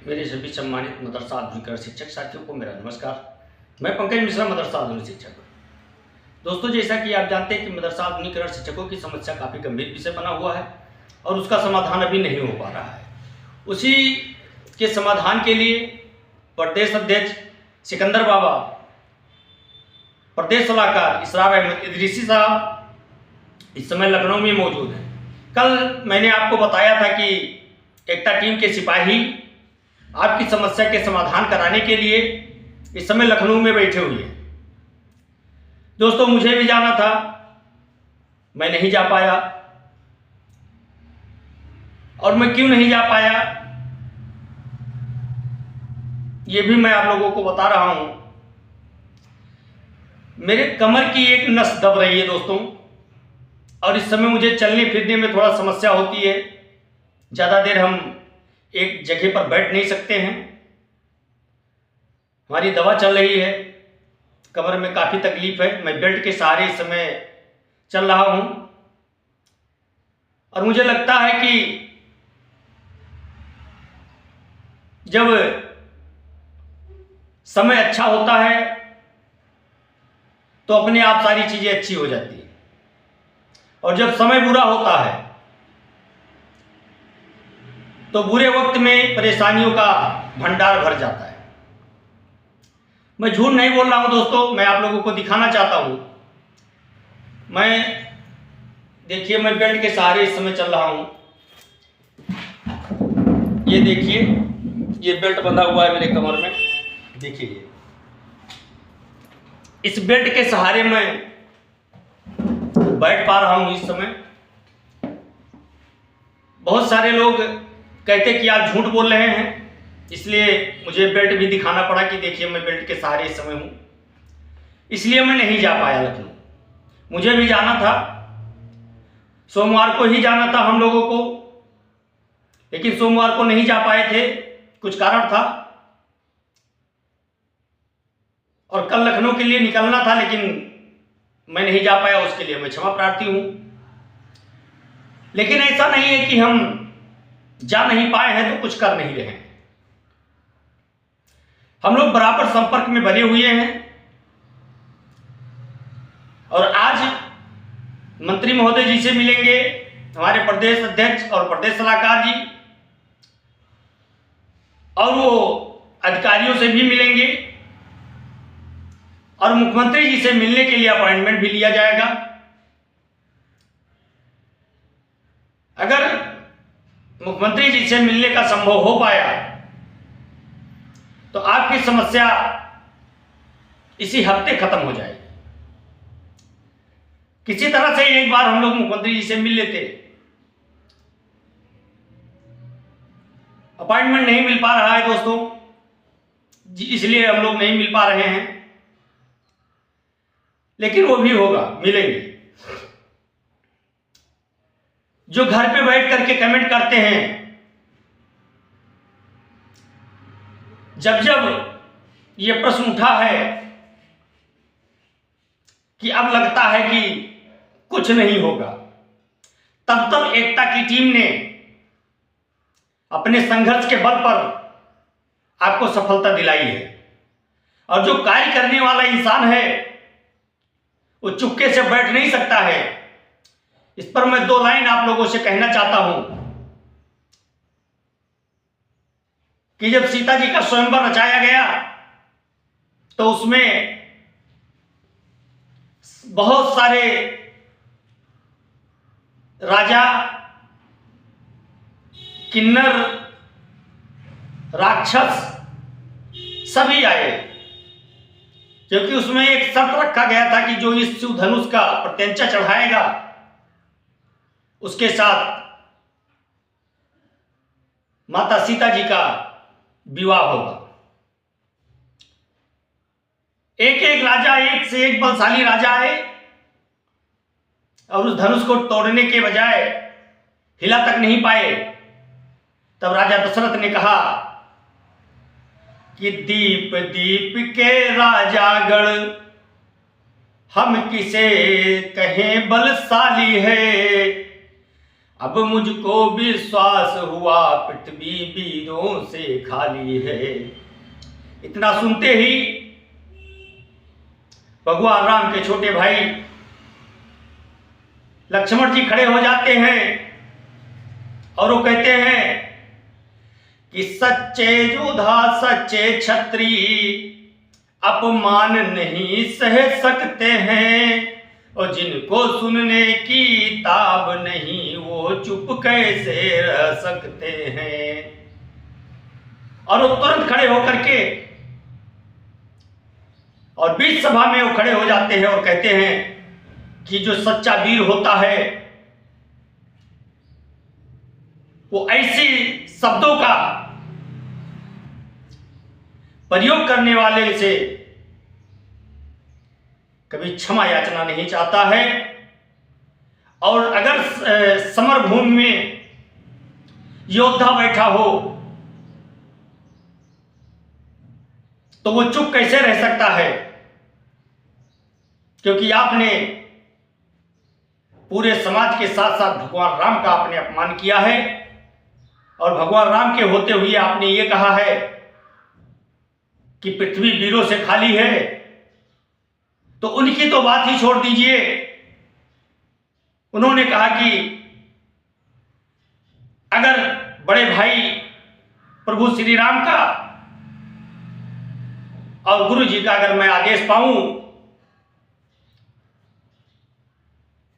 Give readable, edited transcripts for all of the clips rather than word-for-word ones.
मेरे सभी सम्मानित मदरसा आधुनिकरण शिक्षक साथियों को मेरा नमस्कार। मैं पंकज मिश्रा, मदरसा आधुनिक शिक्षक। दोस्तों, जैसा कि आप जानते हैं कि मदरसा आधुनिकरण शिक्षकों की समस्या काफ़ी गंभीर विषय बना हुआ है और उसका समाधान अभी नहीं हो पा रहा है। उसी के समाधान के लिए प्रदेश अध्यक्ष सिकंदर बाबा, प्रदेश सलाहकार इसरार अहमद इदरीसी साहब इस समय लखनऊ में मौजूद हैं। कल मैंने आपको बताया था कि एकता टीम के सिपाही आपकी समस्या के समाधान कराने के लिए इस समय लखनऊ में बैठे हुए हैं। दोस्तों, मुझे भी जाना था, मैं नहीं जा पाया। और मैं क्यों नहीं जा पाया ये भी मैं आप लोगों को बता रहा हूं। मेरे कमर की एक नस दब रही है दोस्तों, और इस समय मुझे चलने फिरने में थोड़ा समस्या होती है। ज़्यादा देर हम एक जगह पर बैठ नहीं सकते हैं। हमारी दवा चल रही है, कमर में काफ़ी तकलीफ है। मैं बेल्ट के सहारे इस समय चल रहा हूं और मुझे लगता है कि जब समय अच्छा होता है तो अपने आप सारी चीज़ें अच्छी हो जाती है, और जब समय बुरा होता है तो बुरे वक्त में परेशानियों का भंडार भर जाता है। मैं झूठ नहीं बोल रहा हूं दोस्तों, मैं आप लोगों को दिखाना चाहता हूं। देखिए, मैं बेल्ट के सहारे इस समय चल रहा हूं। ये देखिए, ये बेल्ट बंधा हुआ है मेरे कमर में। देखिए, इस बेल्ट के सहारे मैं बैठ पा रहा हूं इस समय। बहुत सारे लोग कहते कि आप झूठ बोल रहे हैं, इसलिए मुझे बेल्ट भी दिखाना पड़ा कि देखिए मैं बेल्ट के सहारे इस समय हूं। इसलिए मैं नहीं जा पाया लखनऊ। मुझे भी जाना था, सोमवार को ही जाना था हम लोगों को, लेकिन सोमवार को नहीं जा पाए थे, कुछ कारण था। और कल लखनऊ के लिए निकलना था, लेकिन मैं नहीं जा पाया। उसके लिए मैं क्षमा प्रार्थी हूं। लेकिन ऐसा नहीं है कि हम जा नहीं पाए हैं तो कुछ कर नहीं रहे हैं। हम लोग बराबर संपर्क में बने हुए हैं, और आज मंत्री महोदय जी से मिलेंगे, हमारे प्रदेश अध्यक्ष और प्रदेश सलाहकार जी, और वो अधिकारियों से भी मिलेंगे, और मुख्यमंत्री जी से मिलने के लिए अपॉइंटमेंट भी लिया जाएगा। अगर मुख्यमंत्री जी से मिलने का संभव हो पाया तो आपकी समस्या इसी हफ्ते खत्म हो जाएगी। किसी तरह से एक बार हम लोग मुख्यमंत्री जी से मिल लेते। अपॉइंटमेंट नहीं मिल पा रहा है दोस्तों, इसलिए हम लोग नहीं मिल पा रहे हैं, लेकिन वो भी होगा, मिलेंगे। जो घर पे बैठ करके कमेंट करते हैं, जब जब ये प्रश्न उठा है कि अब लगता है कि कुछ नहीं होगा, तब तब एकता की टीम ने अपने संघर्ष के बल पर आपको सफलता दिलाई है। और जो कार्य करने वाला इंसान है वो चुपके से बैठ नहीं सकता है। इस पर मैं दो लाइन आप लोगों से कहना चाहता हूं कि जब सीता जी का स्वयंवर रचाया गया तो उसमें बहुत सारे राजा, किन्नर, राक्षस सभी आए, क्योंकि उसमें एक शर्त रखा गया था कि जो इस शिव धनुष का प्रत्यंचा चढ़ाएगा उसके साथ माता सीता जी का विवाह होगा। एक एक राजा, एक से एक बलशाली राजा आए, और उस धनुष को तोड़ने के बजाय हिला तक नहीं पाए। तब राजा दशरथ ने कहा कि दीप दीप के राजागण हम किसे कहें बलशाली है, अब मुझको विश्वास हुआ पृथ्वी वीरों से खाली है। इतना सुनते ही भगवान राम के छोटे भाई लक्ष्मण जी खड़े हो जाते हैं और वो कहते हैं कि सच्चे योद्धा सच्चे क्षत्रिय अपमान नहीं सह सकते हैं, और जिनको सुनने की ताब नहीं वो चुप कैसे रह सकते हैं। और वो तुरंत खड़े होकर के और बीच सभा में वो खड़े हो जाते हैं और कहते हैं कि जो सच्चा वीर होता है वो ऐसे शब्दों का प्रयोग करने वाले से कभी क्षमा याचना नहीं चाहता है। और अगर समर भूमि में योद्धा बैठा हो तो वो चुप कैसे रह सकता है, क्योंकि आपने पूरे समाज के साथ साथ भगवान राम का आपने अपमान किया है। और भगवान राम के होते हुए आपने ये कहा है कि पृथ्वी वीरों से खाली है, तो उनकी तो बात ही छोड़ दीजिए। उन्होंने कहा कि अगर बड़े भाई प्रभु श्री राम का और गुरु जी का अगर मैं आदेश पाऊं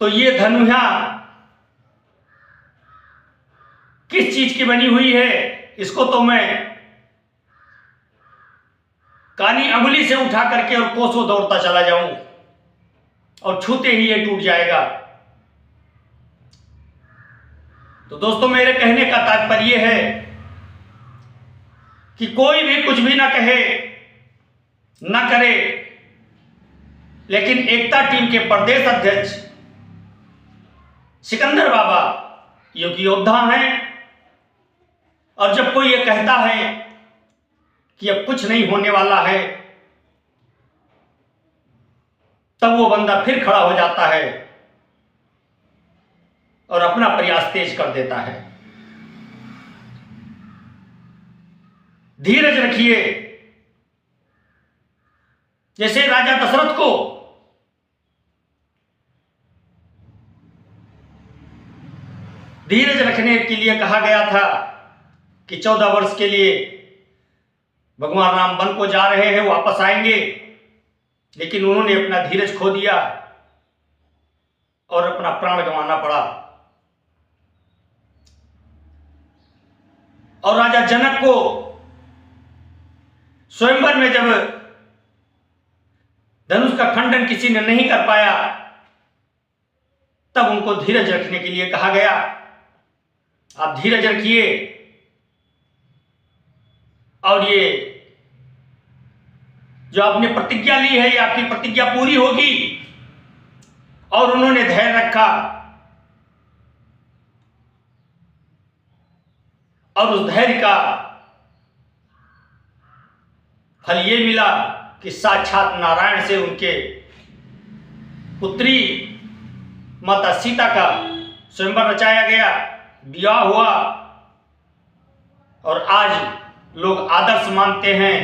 तो ये धनुहा किस चीज की बनी हुई है, इसको तो मैं कानी अंगुली से उठा करके और कोसों दौड़ता चला जाऊं और छूते ही ये टूट जाएगा। तो दोस्तों, मेरे कहने का तात्पर्य है कि कोई भी कुछ भी ना कहे ना करे, लेकिन एकता टीम के प्रदेश अध्यक्ष सिकंदर बाबा योगी योद्धा हैं। और जब कोई ये कहता है कि अब कुछ नहीं होने वाला है, तब वो बंदा फिर खड़ा हो जाता है और अपना प्रयास तेज कर देता है। धीरज रखिए। जैसे राजा दशरथ को धीरज रखने के लिए कहा गया था कि 14 वर्ष के लिए भगवान राम वन को जा रहे हैं, वापस आएंगे, लेकिन उन्होंने अपना धीरज खो दिया और अपना प्राण गंवाना पड़ा। और राजा जनक को स्वयंवर में जब धनुष का खंडन किसी ने नहीं कर पाया, तब उनको धीरज रखने के लिए कहा गया। आप धीरज रखिए और ये जो आपने प्रतिज्ञा ली है, ये आपकी प्रतिज्ञा पूरी होगी। और उन्होंने धैर्य रखा और उस धैर्य का फल ये मिला कि साक्षात नारायण से उनके पुत्री माता सीता का स्वयंवर रचाया गया, विवाह हुआ और आज लोग आदर्श मानते हैं।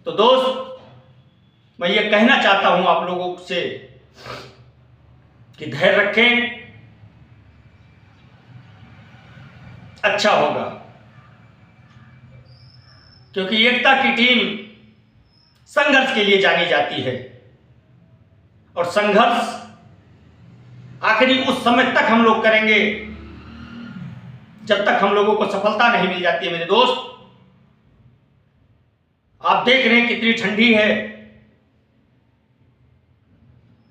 तो दोस्त, मैं ये कहना चाहता हूं आप लोगों से कि धैर्य रखें, अच्छा होगा। क्योंकि एकता की टीम संघर्ष के लिए जानी जाती है और संघर्ष आखिरी उस समय तक हम लोग करेंगे जब तक हम लोगों को सफलता नहीं मिल जाती है। मेरे दोस्त, आप देख रहे हैं कितनी ठंडी है,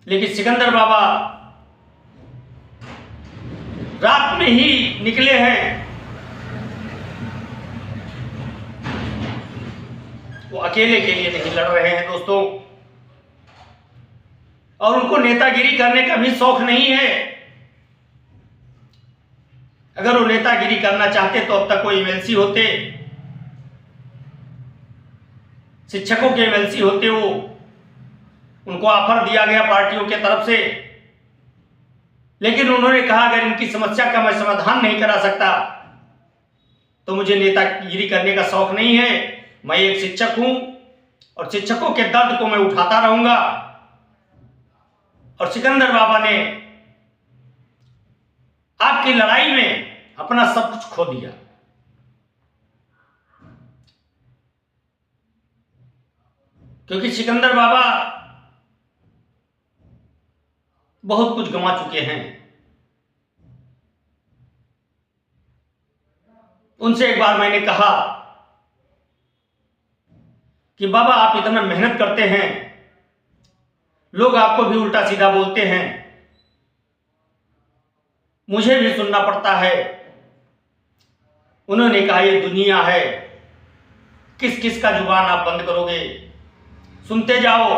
लेकिन सिकंदर बाबा रात में ही निकले हैं। वो अकेले के लिए नहीं लड़ रहे हैं दोस्तों, और उनको नेतागिरी करने का भी शौक नहीं है। अगर वो नेतागिरी करना चाहते तो अब तक वो एमएलसी होते, शिक्षकों के एमएलसी होते। वो उनको ऑफर दिया गया पार्टियों के तरफ से लेकिन उन्होंने कहा अगर इनकी समस्या का मैं समाधान नहीं करा सकता तो मुझे नेतागिरी करने का शौक नहीं है। मैं एक शिक्षक हूं और शिक्षकों के दर्द को मैं उठाता रहूंगा। और सिकंदर बाबा ने आपकी लड़ाई में अपना सब कुछ खो दिया। क्योंकि सिकंदर बाबा बहुत कुछ गंवा चुके हैं। उनसे एक बार मैंने कहा कि बाबा आप इतना मेहनत करते हैं, लोग आपको भी उल्टा सीधा बोलते हैं, मुझे भी सुनना पड़ता है। उन्होंने कहा ये दुनिया है, किस किस का जुबान आप बंद करोगे, सुनते जाओ।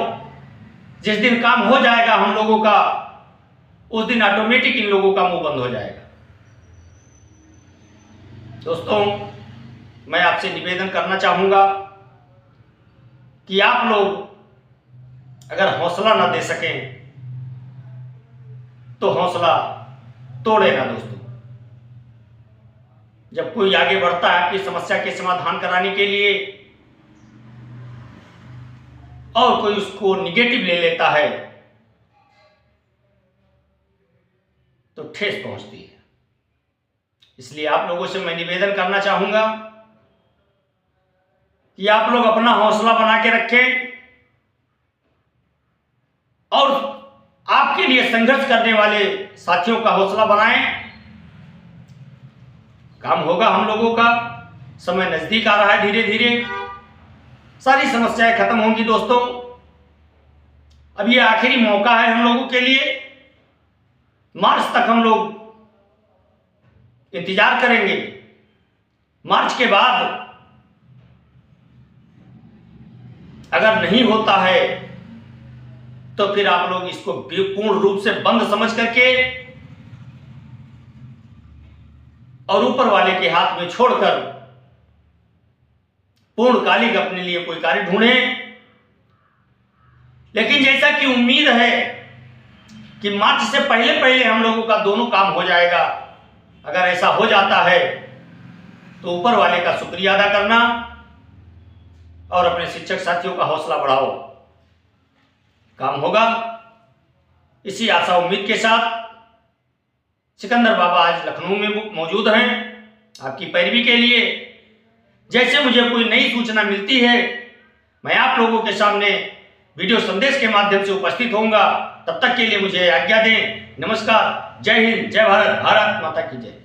जिस दिन काम हो जाएगा हम लोगों का, उस दिन ऑटोमेटिक इन लोगों का मुंह बंद हो जाएगा। दोस्तों, मैं आपसे निवेदन करना चाहूंगा कि आप लोग अगर हौसला ना दे सकें तो हौसला तोड़े ना। दोस्तों, जब कोई आगे बढ़ता है आपकी समस्या के समाधान कराने के लिए और कोई उसको निगेटिव ले लेता है तो ठेस पहुंचती है। इसलिए आप लोगों से मैं निवेदन करना चाहूंगा कि आप लोग अपना हौसला बना के रखें और आपके लिए संघर्ष करने वाले साथियों का हौसला बनाएं। काम होगा हम लोगों का, समय नजदीक आ रहा है, धीरे धीरे सारी समस्याएं खत्म होंगी। दोस्तों, अब ये आखिरी मौका है हम लोगों के लिए। मार्च तक हम लोग इंतजार करेंगे। मार्च के बाद अगर नहीं होता है तो फिर आप लोग इसको पूर्ण रूप से बंद समझ करके और ऊपर वाले के हाथ में छोड़कर पूर्णकालिक अपने लिए कोई कार्य ढूंढें। लेकिन जैसा कि उम्मीद है कि मार्च से पहले पहले हम लोगों का दोनों काम हो जाएगा, अगर ऐसा हो जाता है तो ऊपर वाले का शुक्रिया अदा करना और अपने शिक्षक साथियों का हौसला बढ़ाओ, काम होगा। इसी आशा उम्मीद के साथ सिकंदर बाबा आज लखनऊ में मौजूद हैं आपकी पैरवी के लिए। जैसे मुझे कोई नई सूचना मिलती है मैं आप लोगों के सामने वीडियो संदेश के माध्यम से उपस्थित होऊंगा। तब तक के लिए मुझे आज्ञा दें। नमस्कार, जय हिंद, जय भारत, भारत माता की जय।